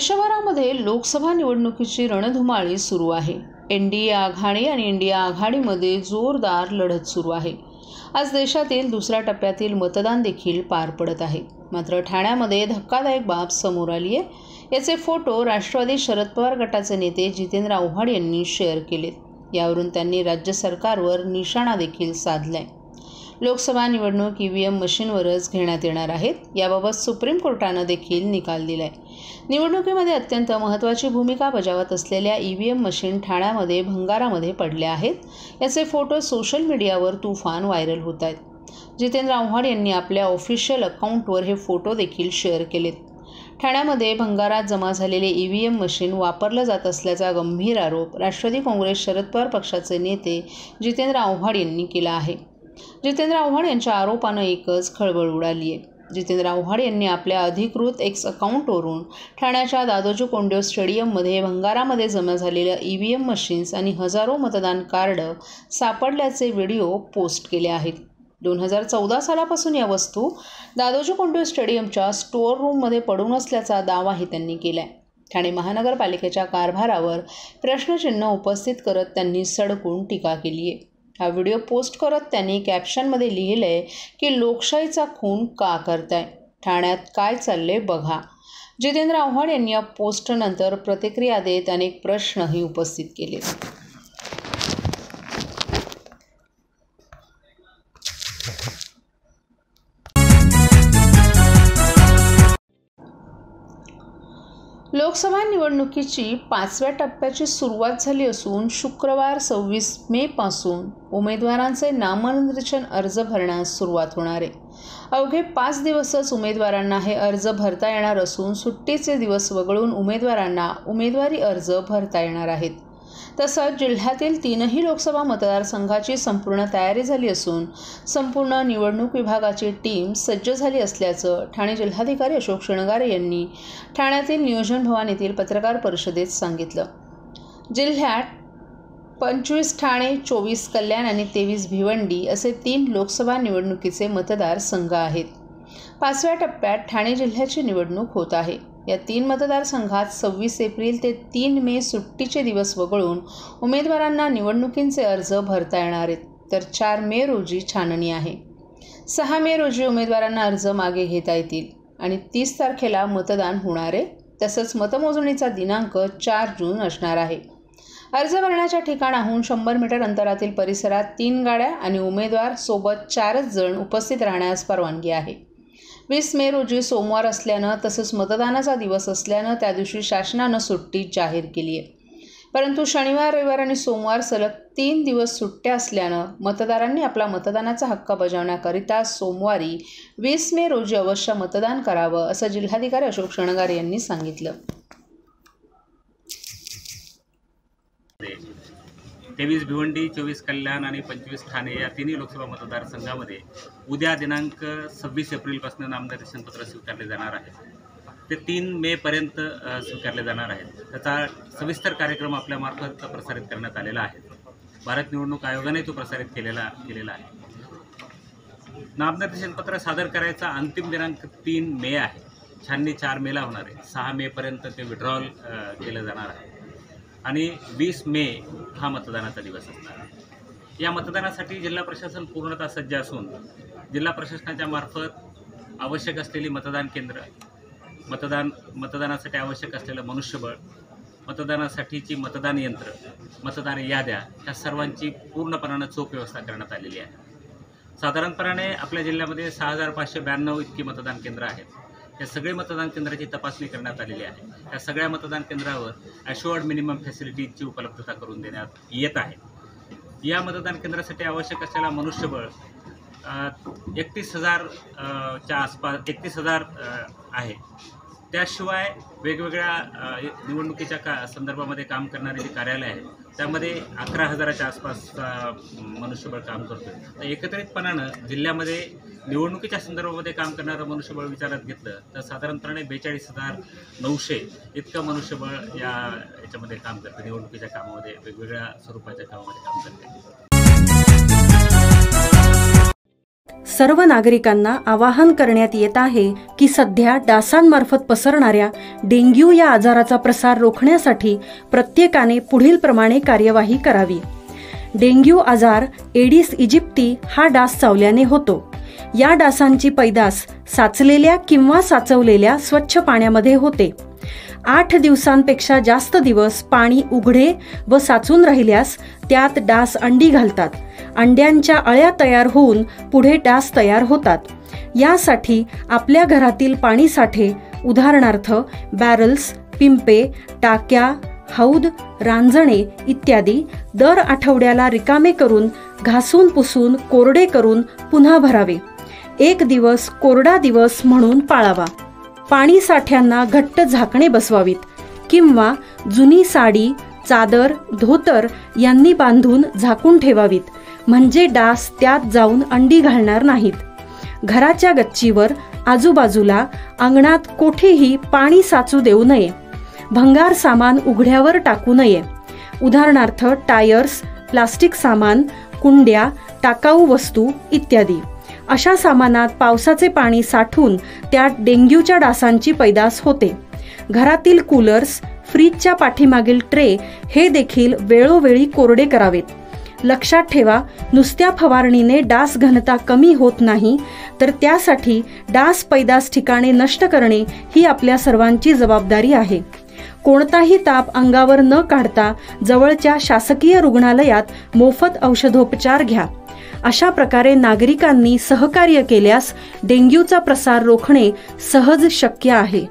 देशभरामध्ये लोकसभा निवडणुकीची रणधुमाळी सुरू आहे। एनडीए आघाडी आणि इंडिया आघाडीमध्ये जोरदार लढत सुरू आहे। आज देशातील दुसऱ्या टप्प्यातील मतदान देखील पार पडत आहे। मात्र ठाण्यामध्ये धक्कादायक बाब समोर आली आहे। याचे फोटो राष्ट्रवादी शरद पवार गटाचे नेते जितेंद्र आव्हाड यांनी शेअर केलेत। यावरून त्यांनी राज्य सरकारवर निशाणा देखील साधलाय। लोकसभा निवडणूक ईव्हीएम मशीनवरच घेण्यात येणार आहेत। याबाबत सुप्रीम कोर्टाने देखील निकाल दिलाय। निवडणुकीमध्ये अत्यंत महत्त्वाची भूमिका बजावत असलेल्या ईव्हीएम मशीन ठाण्यामध्ये भंगारामध्ये पडल्या आहेत। याचे फोटो सोशल मीडियावर तुफान व्हायरल होत आहेत। जितेंद्र आव्हाड यांनी आपल्या ऑफिशियल अकाउंटवर हे फोटो देखील शेअर केलेत। ठाण्यामध्ये भंगारात जमा झालेले ईव्हीएम मशीन वापरलं जात असल्याचा गंभीर आरोप राष्ट्रवादी काँग्रेस शरद पवार पक्षाचे नेते जितेंद्र आव्हाड यांनी केला आहे। जितेंद्र आव्हाड यांच्या आरोपानं एकच खळबळ उडाली आहे। जितेंद्र आव्हाड यांनी आपल्या अधिकृत एक्स अकाउंटवरून ठाण्याच्या दादोजी कोंडदेव स्टेडियममध्ये भंगारामध्ये जमा झालेल्या ईव्हीएम मशीन्स आणि हजारो मतदान कार्ड सापडल्याचे व्हिडिओ पोस्ट केले आहेत। 2014 सालापासून या वस्तू दादोजी कोंडदेव स्टेडियमच्या स्टोअर रूममध्ये पडून असल्याचा दावाही त्यांनी केलाय। ठाणे महानगरपालिकेच्या कारभारावर प्रश्नचिन्ह उपस्थित करत त्यांनी सडकून टीका केली आहे। हा व्हिडिओ पोस्ट करत त्यांनी कॅप्शनमध्ये लिहिलंय की लोकशाहीचा खून का करताय, ठाण्यात काय चाललंय बघा। जितेंद्र आव्हाड यांनी या पोस्टनंतर प्रतिक्रिया देत अनेक प्रश्नही उपस्थित केले। लोकसभा निवडणुकीची 5व्या टप्प्याची सुरुवात झाली असून शुक्रवार 26 मे पासून उमेदवारांचे नामनिर्देशन अर्ज भरण्यास सुरुवात होणार आहे। अवघे 5 दिवसच उमेदवारांना हे अर्ज भरता येणार असून सुट्टीचे दिवस वगळून उमेदवारांना उमेदवारी अर्ज भरता येणार आहेत। तसंच जिल्ह्यातील 3ही लोकसभा मतदारसंघाची संपूर्ण तयारी झाली असून संपूर्ण निवडणूक विभागाची टीम सज्ज झाली असल्याचं ठाणे जिल्हाधिकारी अशोक शृंगारे यांनी ठाण्यातील नियोजन भवन येथील पत्रकार परिषदेत सांगितलं। जिल्ह्यात 25 ठाणे, 24 कल्याण आणि 23 भिवंडी असे 3 लोकसभा निवडणुकीचे मतदारसंघ आहेत। 5व्या टप्प्यात ठाणे जिल्ह्याची निवडणूक होत आहे। या 3 मतदारसंघात 26 एप्रिल ते 3 मे सुट्टीचे दिवस वगळून उमेदवारांना निवडणुकींचे अर्ज भरता येणार आहेत। तर 4 मे रोजी छाननी आहे। 6 मे रोजी उमेदवारांना अर्ज मागे घेता येतील आणि 30 तारखेला मतदान होणार आहे। तसंच मतमोजणीचा दिनांक 4 जून असणार आहे। अर्ज भरण्याच्या ठिकाणाहून 100 मीटर अंतरातील परिसरात 3 गाड्या आणि उमेदवार सोबत 4च जण उपस्थित राहण्यास परवानगी आहे। 20 मे रोजी सोमवार असल्यानं तसंच मतदानाचा दिवस असल्यानं त्या दिवशी शासनानं सुट्टी जाहीर केली आहे। परंतु शनिवार, रविवार आणि सोमवार सलग 3 दिवस सुट्ट्या असल्यानं मतदारांनी आपला मतदानाचा हक्क बजावण्याकरिता सोमवारी 20 मे रोजी अवश्य मतदान करावं असं जिल्हाधिकारी अशोक शृंगारे यांनी सांगितलं। 23 भिवंडी, 24 कल्याण आणि 25 ठाणे या 3ही लोकसभा मतदारसंघामध्ये उद्या दिनांक 26 एप्रिलपासून नामनिर्देशन पत्र स्वीकारले जाणार आहे। ते 3 मे पर्यंत स्वीकारले जाणार आहेत। त्याचा सविस्तर कार्यक्रम आपल्यामार्फत प्रसारित करण्यात आलेला आहे। भारत निवडणूक आयोगाने तो प्रसारित केलेला आहे। नामनिर्देशन पत्र सादर करायचा अंतिम दिनांक 3 मे आहे। छाननी 4 मेला होणार आहे। 6 मे पर्यंत ते विड्रॉल केलं जाणार आहे आणि 20 मे हा मतदानाचा दिवस असणार आहे। या मतदानासाठी जिल्हा प्रशासन पूर्णतः सज्ज असून जिल्हा प्रशासनाच्या मार्फत आवश्यक असलेली मतदान केंद्र, मतदानासाठी आवश्यक असलेलं मनुष्यबळ, मतदानासाठीची मतदान यंत्र, मतदान याद्या ह्या सर्वांची पूर्णपणानं चोख व्यवस्था करण्यात आलेली आहे। साधारणपणे आपल्या जिल्ह्यामध्ये 6592 इतकी मतदान केंद्र आहेत। या सगळे मतदान केंद्राची तपासणी करण्यात आलेली आहे। या सगळ्या मतदान केंद्रावर ॲश्युअर्ड मिनिमम फॅसिलिटीजची उपलब्धता करून देण्यात येत आहे। या मतदान केंद्रासाठी आवश्यक असलेला मनुष्यबळ 31,000 च्या आसपास 31,000 आहे। त्याशिवाय वेगवेगळ्या निवडणुकीच्या संदर्भामध्ये काम करणारे जे कार्यालय आहेत त्यामध्ये 11,000च्या आसपास मनुष्यबळ काम करतो। तर एकत्रितपणानं जिल्ह्यामध्ये निवडणुकीच्या संदर्भामध्ये काम करणारं मनुष्यबळ विचारात घेतलं तर साधारणपणे 42,900 इतकं मनुष्यबळ याच्यामध्ये काम करतं। निवडणुकीच्या कामामध्ये वेगवेगळ्या स्वरूपाच्या कामामध्ये काम करते। सर्व नागरिकांना आवाहन करण्यात येत आहे की सध्या डासांमार्फत पसरणाऱ्या डेंग्यू या आजाराचा प्रसार रोखण्यासाठी प्रत्येकाने पुढीलप्रमाणे कार्यवाही करावी. डेंग्यू आजार एडिस इजिप्ती हा डास चावल्याने होतो. या डासांची पैदास साचलेल्या किंवा साचवलेल्या स्वच्छ पाण्यामध्ये होते. 8 दिवसांपेक्षा जास्त दिवस पाणी उघडे व साचून राहिल्यास त्यात डास अंडी घालतात. अंड्यांच्या अळ्या तयार होऊन पुढे डास तयार होतात. यासाठी आपल्या घरातील पाणी साठे उदाहरणार्थ बॅरल्स, पिंपे, टाक्या, हौद, रांजणे इत्यादी दर आठवड्याला रिकामे करून घासून पुसून कोरडे करून पुन्हा भरावे. 1 दिवस कोरडा दिवस म्हणून पाळावा. पाणी साठ्यांना घट्ट झाकणे बसवावीत किंवा जुनी साडी, चादर, धोतर यांनी बांधून झाकून ठेवावीत, म्हणजे डास त्यात जाऊन अंडी घालणार नाहीत. घराच्या गच्चीवर, आजूबाजूला, अंगणात कोठेही पाणी साचू देऊ नये. भंगार सामान उघड्यावर टाकू नये. उदाहरणार्थ टायर्स, प्लास्टिक सामान, कुंड्या, टाकाऊ वस्तू इत्यादी. अशा सामानात पावसाचे पाणी साठून त्यात डेंग्यूच्या डासांची पैदास होते. घरातील कूलर्स, फ्रीजच्या पाठीमागील ट्रे हे देखील वेळोवेळी कोरडे करावेत. लक्षात ठेवा, नुसत्या फवारणीने डास घनता कमी होत नाही, तर त्यासाठी डास पैदास ठिकाणे नष्ट करणे ही आपल्या सर्वांची जबाबदारी आहे. कोणताही ताप अंगावर न काढता जवळच्या शासकीय रुग्णालयात मोफत औषधोपचार घ्या. अशा प्रकारे नागरिकांनी सहकार्य केल्यास डेंग्यूचा प्रसार रोखणे सहज शक्य आहे.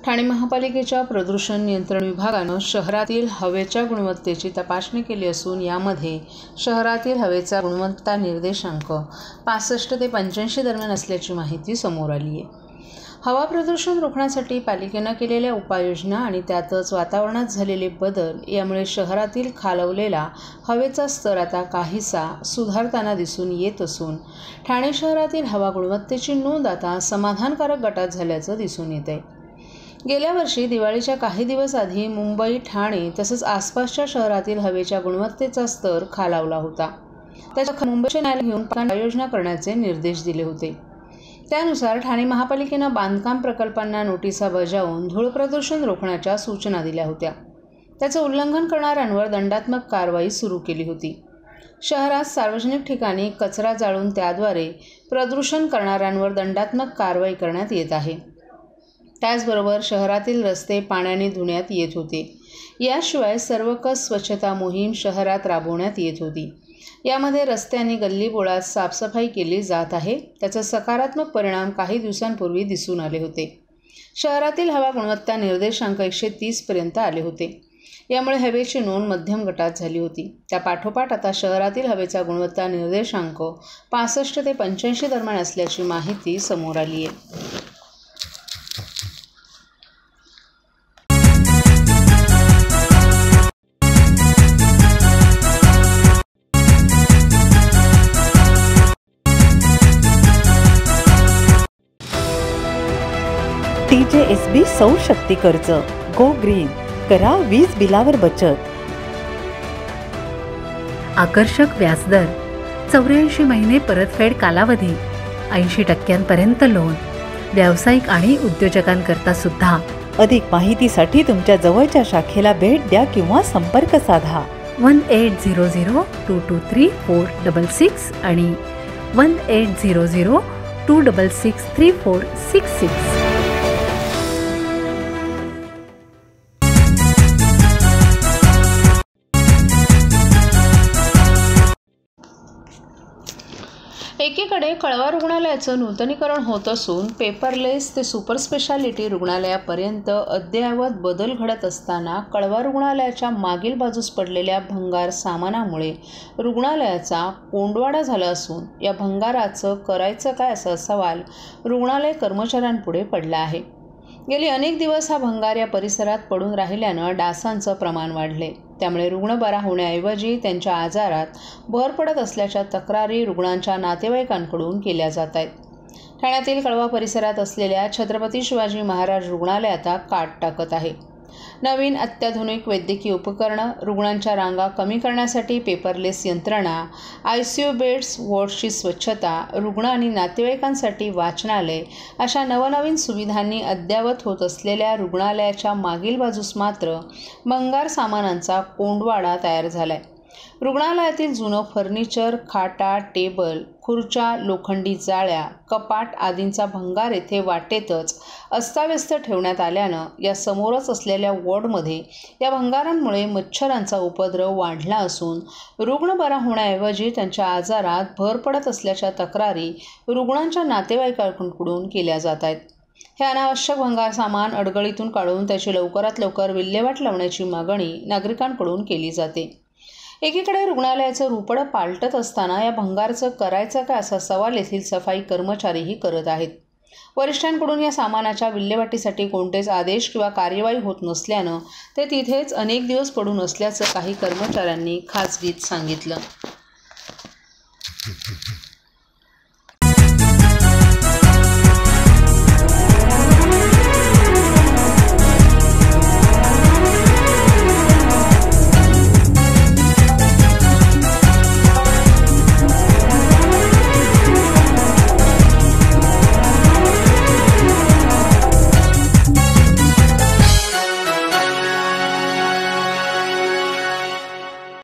ठाणे महापालिकेच्या प्रदूषण नियंत्रण विभागानं शहरातील हवेच्या गुणवत्तेची तपासणी केली असून यामध्ये शहरातील हवेचा गुणवत्ता निर्देशांक 65 ते 85 दरम्यान असल्याची माहिती समोर आली आहे. हवा रोखण्यासाठी पालिकेनं केलेल्या उपाययोजना आणि त्यातच वातावरणात झालेले बदल यामुळे शहरातील खालवलेला हवेचा स्तर आता काहीसा सुधारताना दिसून येत असून ठाणे शहरातील हवा गुणवत्तेची नोंद आता समाधानकारक गटात झाल्याचं दिसून येत आहे. गेल्या वर्षी दिवाळीच्या काही दिवस आधी मुंबई, ठाणे तसंच आसपासच्या शहरातील हवेच्या गुणवत्तेचा स्तर खालावला होता. त्याच्या मुंबईचे न्यायालय घेऊन उपाययोजना करण्याचे निर्देश दिले होते. त्यानुसार ठाणे महापालिकेनं बांधकाम प्रकल्पांना नोटिसा बजावून धूळ प्रदूषण रोखण्याच्या सूचना दिल्या होत्या. त्याचं उल्लंघन करणाऱ्यांवर दंडात्मक कारवाई सुरू केली होती. शहरात सार्वजनिक ठिकाणी कचरा जाळून त्याद्वारे प्रदूषण करणाऱ्यांवर दंडात्मक कारवाई करण्यात येत आहे. त्याचबरोबर शहरातील रस्ते पाण्याने धुण्यात येत होते. याशिवाय सर्वकष स्वच्छता मोहीम शहरात राबवण्यात येत होती. यामध्ये रस्ते आणि गल्लीबोळात साफसफाई केली जात आहे. त्याचा सकारात्मक परिणाम काही दिवसांपूर्वी दिसून आले होते. शहरातील हवा गुणवत्ता निर्देशांक 130 पर्यंत आले होते. यामुळे हवेची नोंद मध्यम गटात झाली होती. त्या पाठोपाठ आता शहरातील हवेचा गुणवत्ता निर्देशांक 65 ते 85 दरम्यान असल्याची माहिती समोर आली आहे. TJSB सौर शक्ती कर्ज. Go green. करा वीज बिलावर बचत. आकर्षक व्याजदर, 84 महिने परतफेड कालावधी, 80% लोन. व्यावसायिक आणि उद्योजकांकरता सुद्धा. अधिक माहितीसाठी तुमच्या जवळच्या शाखेला भेट द्या किंवा संपर्क साधा. 1800-223-466 आणि 1800-266-3466. एकीकडे कळवा रुग्णालयाचं नूतनीकरण होत असून पेपरलेस ते सुपर स्पेशालिटी रुग्णालयापर्यंत अद्ययावत बदल घडत असताना कळवा रुग्णालयाच्या मागील बाजूस पडलेल्या भंगार सामानामुळे रुग्णालयाचा कोंडवाडा झाला असून या भंगाराचं करायचं काय असा सवाल रुग्णालय कर्मचाऱ्यांपुढे पडला आहे. गेली अनेक दिवस हा भंगार या परिसरात पडून राहिल्यानं डासांचं प्रमाण वाढले. त्यामुळे रुग्ण बरा होण्याऐवजी त्यांच्या आजारात भर पडत असल्याच्या तक्रारी रुग्णांच्या नातेवाईकांकडून केल्या जात आहेत. ठाण्यातील कळवा परिसरात असलेल्या छत्रपती शिवाजी महाराज रुग्णालय आता काट टाकत आहे. नवीन अत्याधुनिक वैद्यकीय उपकरणं, रुग्णांच्या रांगा कमी करण्यासाठी पेपरलेस यंत्रणा, ICU बेड्स, वॉर्ड्सची स्वच्छता, रुग्ण आणि नातेवाईकांसाठी वाचनालय अशा नवनवीन सुविधांनी अद्ययावत होत असलेल्या रुग्णालयाच्या मागील बाजूस मात्र भंगार सामानांचा कोंडवाडा तयार झालाय. रुग्णालयातील जुनं फर्निचर, खाटा, टेबल, खुर्च्या, लोखंडी जाळ्या, कपाट आदींचा भंगार येथे वाटेतच अस्ताव्यस्त ठेवण्यात आल्यानं या समोरच असलेल्या वॉर्डमध्ये या भंगारांमुळे मच्छरांचा उपद्रव वाढला असून रुग्ण बरा होण्याऐवजी त्यांच्या आजारात भर पडत असल्याच्या तक्रारी रुग्णांच्या नातेवाईकांकडून केल्या जात आहेत. हे अनावश्यक भंगार सामान अडगळीतून काढून त्याची लवकरात लवकर विल्हेवाट लावण्याची मागणी नागरिकांकडून केली जाते. एकीकडे रुग्णालयाचं रुपडं पालटत असताना या भंगारचं करायचं का असा सवाल येथील सफाई कर्मचारीही करत आहेत. वरिष्ठांकडून या सामानाच्या विल्हेवाटीसाठी कोणतेच आदेश किंवा कार्यवाही होत नसल्यानं ते तिथेच अनेक दिवस पडून असल्याचं काही कर्मचाऱ्यांनी खासगीत सांगितलं.